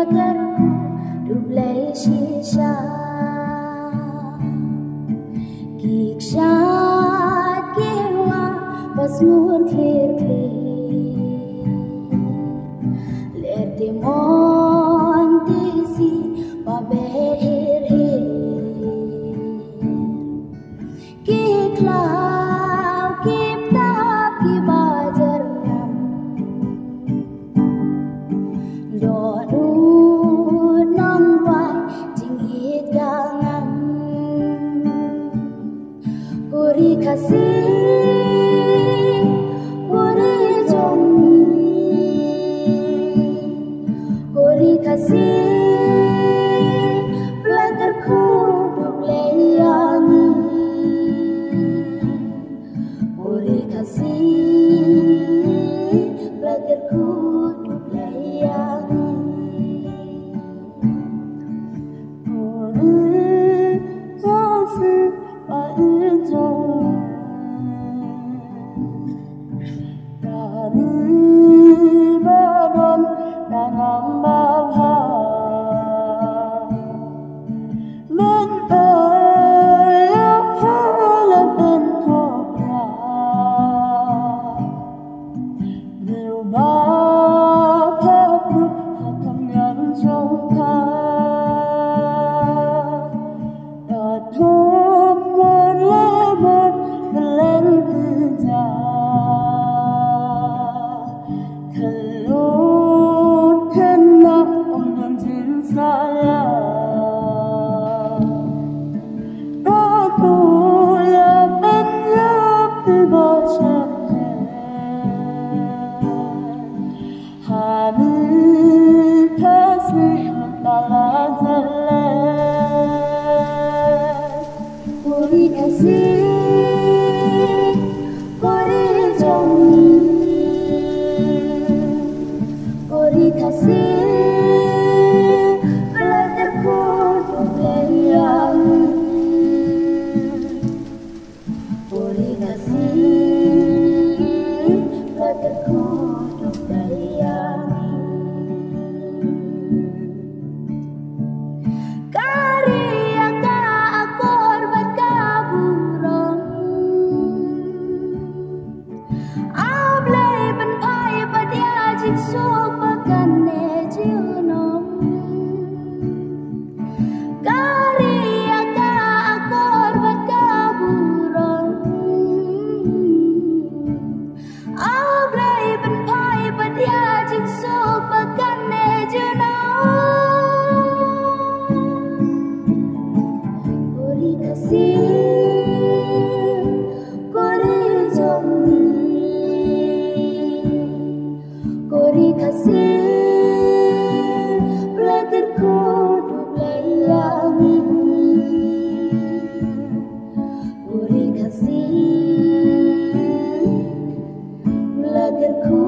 pagarku dublai shisha Kikshat kewa pasmur clear Ler demon tisi paber Kiklau kiptap ki bazar nam Donut nang wai jingit gangan Puri kasih puri jongi Puri kasih belagarku dubleyangi Puri kasih belagarku dubleyangi Puri kasih, puri jongi, puri kasih, belagarku dubleyangi, puri kasih, belagarku dubleyangi. Puri kasih, belagarku dubleyangi. Puri kasih, belagarku